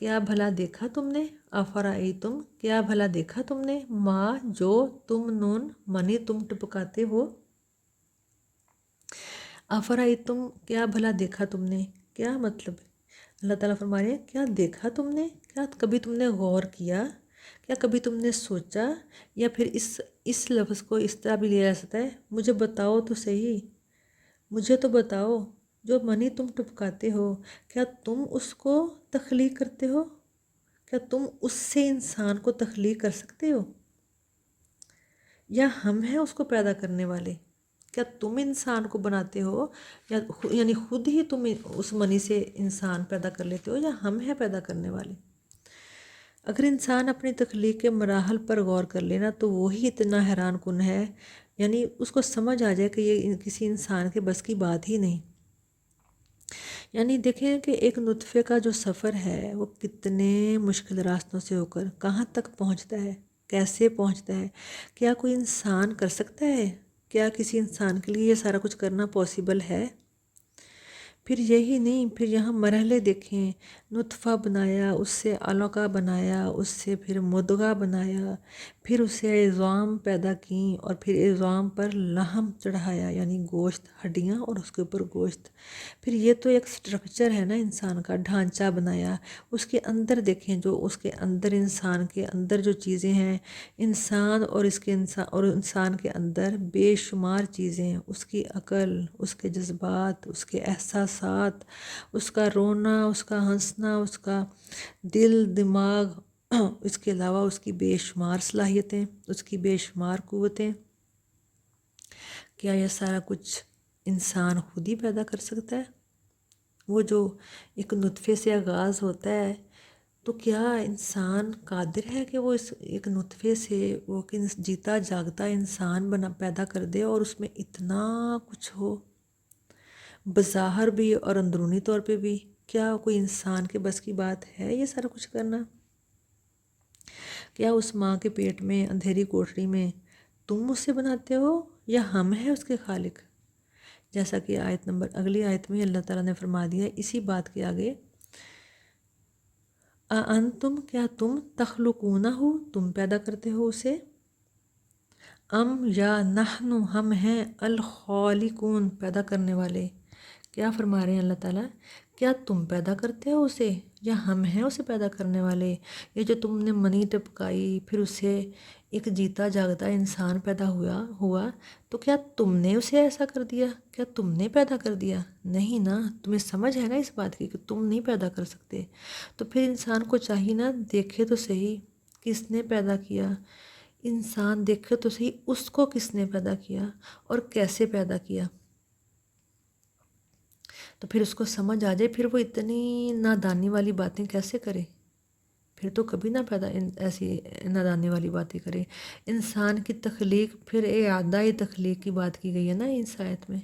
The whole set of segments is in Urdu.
کیا بھلا دیکھا تم نے، افرأیتم کیا بھلا دیکھا تم نے، ما جو تم نون منی تم ٹپکاتے ہو، افرأیتم کیا بھلا دیکھا تم نے، کیا مطلب ہے؟ اللہ تعالیٰ فرما رہے ہیں کیا دیکھا تم نے، کیا کبھی تم نے غور کیا، کیا کبھی تم نے سوچا، یا پھر اس لفظ کو اس طرح بھی لیا جا سکتا ہے، مجھے بتاؤ تو صحیح، مجھے تو بتاؤ، جو منی تم ٹپکاتے ہو کیا تم اس کو تخلیق کرتے ہو، کیا تم اس سے انسان کو تخلیق کر سکتے ہو، یا ہم ہیں اس کو پیدا کرنے والے، کیا تم انسان کو بناتے ہو، یا یعنی خود ہی تم اس منی سے انسان پیدا کر لیتے ہو، یا ہم ہیں پیدا کرنے والے۔ اگر انسان اپنی تخلیق کے مراحل پر غور کر لینا تو وہی اتنا حیران کن ہے، یعنی اس کو سمجھ آ جائے کہ یہ کسی انسان کے بس کی بات ہی نہیں۔ یعنی دیکھیں کہ ایک نطفے کا جو سفر ہے وہ کتنے مشکل راستوں سے ہو کر کہاں تک پہنچتا ہے، کیسے پہنچتا ہے، کیا کوئی انسان کر سکتا ہے، کیا کسی انسان کے لیے یہ سارا کچھ کرنا پاسبل ہے؟ پھر یہی نہیں، پھر یہاں مرحلے دیکھیں، نطفہ بنایا، اس سے علقہ بنایا، اس سے پھر مدغہ بنایا، پھر اسے عظام پیدا کیں، اور پھر عظام پر لحم چڑھایا یعنی گوشت، ہڈیاں اور اس کے اوپر گوشت۔ پھر یہ تو ایک سٹرکچر ہے نا، انسان کا ڈھانچہ بنایا، اس کے اندر دیکھیں، جو اس کے اندر انسان کے اندر جو چیزیں ہیں، انسان اور انسان کے اندر بے شمار چیزیں ہیں، اس کی عقل، اس کے جذبات، اس کے احساسات، اس کا رونا، اس کا ہنسنا، اس کا دل دماغ، اس کے علاوہ اس کی بے شمار صلاحیتیں، اس کی بے شمار قوتیں، کیا یہ سارا کچھ انسان خود ہی پیدا کر سکتا ہے؟ وہ جو ایک نطفے سے آغاز ہوتا ہے، تو کیا انسان قادر ہے کہ وہ اس ایک نطفے سے وہ جیتا جاگتا انسان پیدا کر دے، اور اس میں اتنا کچھ ہو، بظاہر بھی اور اندرونی طور پہ بھی؟ کیا کوئی انسان کے بس کی بات ہے یہ سارا کچھ کرنا؟ کیا اس ماں کے پیٹ میں اندھیری کوٹری میں تم اسے بناتے ہو، یا ہم ہیں اس کے خالق؟ جیسا کہ اگلی آیت میں اللہ تعالیٰ نے فرما دیا اسی بات کے آگے، انتم کیا تم تخلقونہ ہو، تم پیدا کرتے ہو اسے، ام یا نحن ہم ہیں الخالقون پیدا کرنے والے؟ کیا فرما رہے ہیں اللہ تعالیٰ، کیا تم پیدا کرتے ہو اسے، یا ہم ہیں اسے پیدا کرنے والے؟ یہ جو تم نے منی ٹپکائی، پھر اسے ایک جیتا جاگتا انسان پیدا ہوا تو کیا تم نے اسے ایسا کر دیا، کیا تم نے پیدا کر دیا؟ نہیں نا، تمہیں سمجھ ہے نا اس بات کی کہ تم نہیں پیدا کر سکتے۔ تو پھر انسان کو چاہیے نا، دیکھے تو صحیح کس نے پیدا کیا، انسان دیکھے تو صحیح اس کو کس نے پیدا کیا اور کیسے پیدا کیا، تو پھر اس کو سمجھ آ جائے، پھر وہ اتنی نادانی والی باتیں کیسے کرے، پھر تو کبھی نہ ایسی نادانی والی باتیں کرے۔ انسان کی تخلیق، پھر اعادہ تخلیق کی بات کی گئی ہے نا اس آیت میں،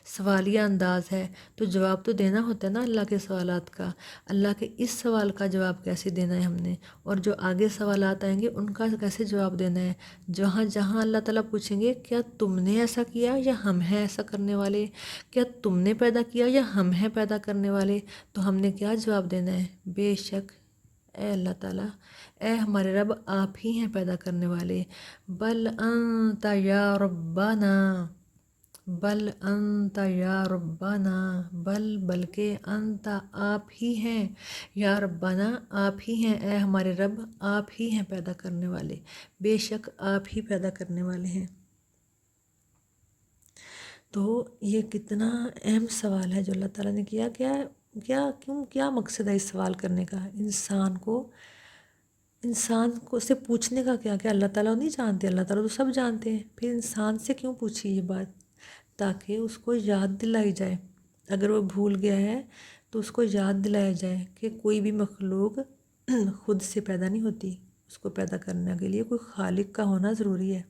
سوالیہ انداز ہے، تو جواب تو دینا ہوتا ہے نا اللہ کے سوالات کا، اللہ کے اس سوال کا جواب کیسے دینا ہے ہم نے، اور جو آگے سوالات آئیں گے ان کا کیسے جواب دینا ہے، جہاں اللہ تعالیٰ پوچھیں گے کیا تم نے ایسا کیا یا ہم ہیں ایسا کرنے والے، کیا تم نے پیدا کیا یا ہم ہیں پیدا کرنے والے، تو ہم نے کیا جواب دینا ہے؟ بے شک اے اللہ تعالیٰ، اے ہمارے رب، آپ ہی ہیں پیدا کرنے والے، بل انت یا ربنا، بل انت یا ربنا، بلکہ انت آپ ہی ہیں، یا ربنا آپ ہی ہیں، اے ہمارے رب، آپ ہی ہیں پیدا کرنے والے، بے شک آپ ہی پیدا کرنے والے ہیں۔ تو یہ کتنا اہم سوال ہے جو اللہ تعالیٰ نے کیا، کیا مقصد ہے اس سوال کرنے کا؟ انسان کو سے پوچھنے کا کیا اللہ تعالیٰ نہیں جانتے؟ اللہ تعالیٰ تو سب جانتے ہیں، پھر انسان سے کیوں پوچھی یہ بات؟ تاکہ اس کو یاد دلائی جائے، اگر وہ بھول گیا ہے تو اس کو یاد دلایا جائے کہ کوئی بھی مخلوق خود سے پیدا نہیں ہوتی، اس کو پیدا کرنے کے لیے کوئی خالق کا ہونا ضروری ہے۔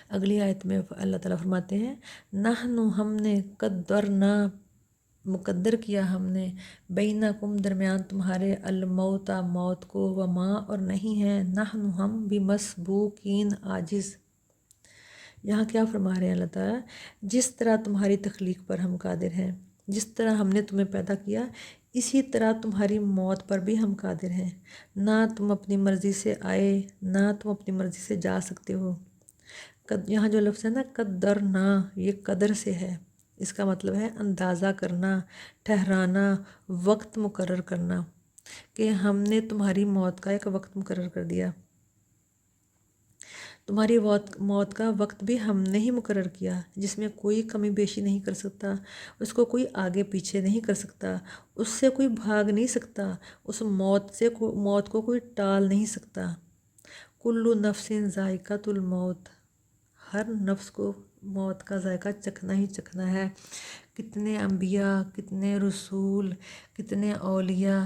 اگلی آیت میں اللہ تعالیٰ فرماتے ہیں، نحن ہم نے قدرنا مقدر کیا ہم نے، بینکم درمیان تمہارے، الموت موت کو، وما اور نہیں ہے، نحن ہم بمسبوقین عاجز۔ یہاں کیا فرما رہے ہیں اللہ تعالیٰ، جس طرح تمہاری تخلیق پر ہم قادر ہیں، جس طرح ہم نے تمہیں پیدا کیا، اسی طرح تمہاری موت پر بھی ہم قادر ہیں، نہ تم اپنی مرضی سے آئے نہ تم اپنی مرضی سے جا سکتے ہو۔ یہاں جو لفظ ہے نا قدر نہ، یہ قدر سے ہے، اس کا مطلب ہے اندازہ کرنا، ٹھہرانا، وقت مقرر کرنا، کہ ہم نے تمہاری موت کا ایک وقت مقرر کر دیا۔ تمہاری موت کا وقت بھی ہم نے ہی مقرر کیا، جس میں کوئی کمی بیشی نہیں کر سکتا، اس کو کوئی آگے پیچھے نہیں کر سکتا، اس سے کوئی بھاگ نہیں سکتا، اس موت کو کوئی ٹال نہیں سکتا۔ کلو نفس ذائقۃ الموت، ہر نفس کو موت کا ذائقہ چکھنا ہی چکھنا ہے۔ کتنے انبیاء، کتنے رسول، کتنے اولیاء،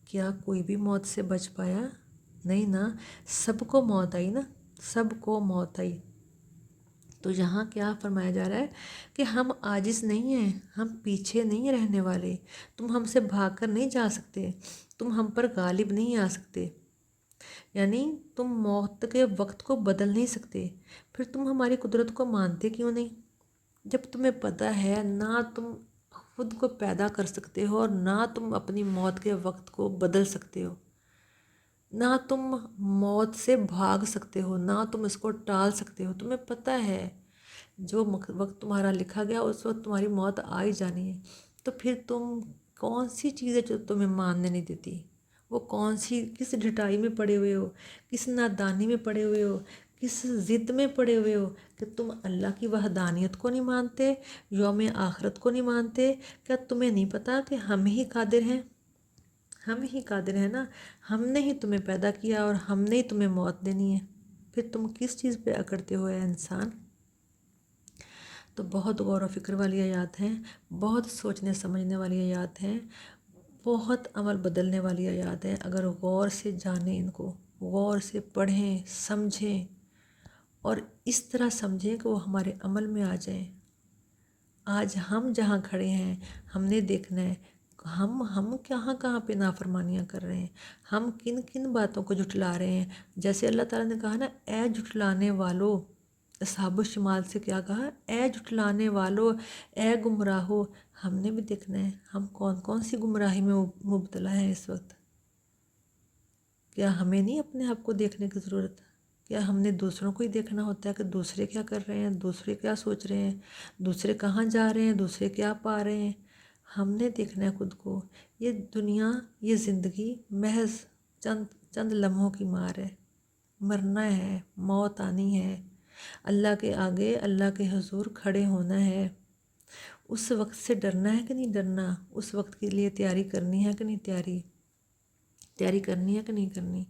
کیا کوئی بھی موت سے بچ پایا؟ نہیں نا، سب کو موت آئی نا، سب کو موت آئی۔ تو یہاں کیا فرمایا جا رہا ہے کہ ہم عاجز نہیں ہیں، ہم پیچھے نہیں رہنے والے، تم ہم سے بھاگ کر نہیں جا سکتے، تم ہم پر غالب نہیں آ سکتے، یعنی تم موت کے وقت کو بدل نہیں سکتے۔ پھر تم ہماری قدرت کو مانتے کیوں نہیں؟ جب تمہیں پتہ ہے نہ تم خود کو پیدا کر سکتے ہو اور نہ تم اپنی موت کے وقت کو بدل سکتے ہو، نہ تم موت سے بھاگ سکتے ہو، نہ تم اس کو ٹال سکتے ہو، تمہیں پتہ ہے جو وقت تمہارا لکھا گیا اس وقت تمہاری موت آ ہی جانی ہے، تو پھر تم کون سی چیزیں جو تمہیں ماننے نہیں دیتی؟ وہ کون سی، کس ڈھٹائی میں پڑے ہوئے ہو، کس نادانی میں پڑے ہوئے ہو، کس ضد میں پڑے ہوئے ہو کہ تم اللہ کی وحدانیت کو نہیں مانتے، یوم آخرت کو نہیں مانتے؟ کیا تمہیں نہیں پتہ کہ ہم ہی قادر ہیں؟ ہم ہی قادر ہیں نا، ہم نے ہی تمہیں پیدا کیا اور ہم نے ہی تمہیں موت دینی ہے، پھر تم کس چیز پہ اکڑتے ہوئے انسان؟ تو بہت غور و فکر والی آیات ہیں، بہت سوچنے سمجھنے والی آیات ہیں، بہت عمل بدلنے والی آیات ہیں۔ اگر غور سے جانیں، ان کو غور سے پڑھیں، سمجھیں اور اس طرح سمجھیں کہ وہ ہمارے عمل میں آ جائیں۔ آج ہم جہاں کھڑے ہیں ہم نے دیکھنا ہے ہم کہاں پہ نافرمانیاں کر رہے ہیں، ہم کن کن باتوں کو جھٹلا رہے ہیں۔ جیسے اللہ تعالیٰ نے کہا نا، اے جھٹلانے والو، اصحاب الشمال سے کیا کہا؟ اے جھٹلانے والو، اے گمراہو۔ ہم نے بھی دیکھنا ہے ہم کون سی گمراہی میں مبتلا ہیں اس وقت۔ کیا ہمیں نہیں اپنے آپ کو دیکھنے کی ضرورت؟ کیا ہم نے دوسروں کو ہی دیکھنا ہوتا ہے کہ دوسرے کیا کر رہے ہیں، دوسرے کیا سوچ رہے ہیں، دوسرے کہاں جا رہے ہیں، دوسرے کیا پا رہے ہیں؟ ہم نے دیکھنا ہے خود کو۔ یہ دنیا، یہ زندگی محض چند لمحوں کی مار ہے، مرنا ہے، موت آنی ہے، اللہ کے آگے، اللہ کے حضور کھڑے ہونا ہے۔ اس وقت سے ڈرنا ہے کہ نہیں ڈرنا؟ اس وقت کے لیے تیاری کرنی ہے کہ نہیں تیاری کرنی ہے کہ نہیں کرنی؟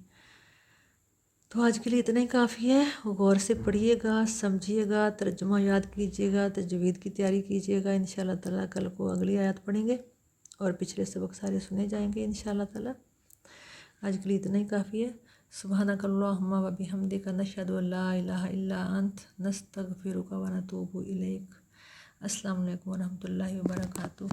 تو آج کے لیے اتنا ہی کافی ہے۔ غور سے پڑھیے گا، سمجھیے گا، ترجمہ یاد کیجیے گا، تجوید کی تیاری کیجیے گا۔ انشاءاللہ تعالیٰ کل کو اگلی آیات پڑھیں گے اور پچھلے سبق سارے سنے جائیں گے انشاءاللہ تعالیٰ۔ آج کے لیے اتنا ہی کافی ہے۔ سبحانک اللہم و بحمدک، نشہد ان لا الہ الا انت، نستغفرک و نتوب الیک۔ السلام علیکم و رحمۃ اللہ وبرکاتہ۔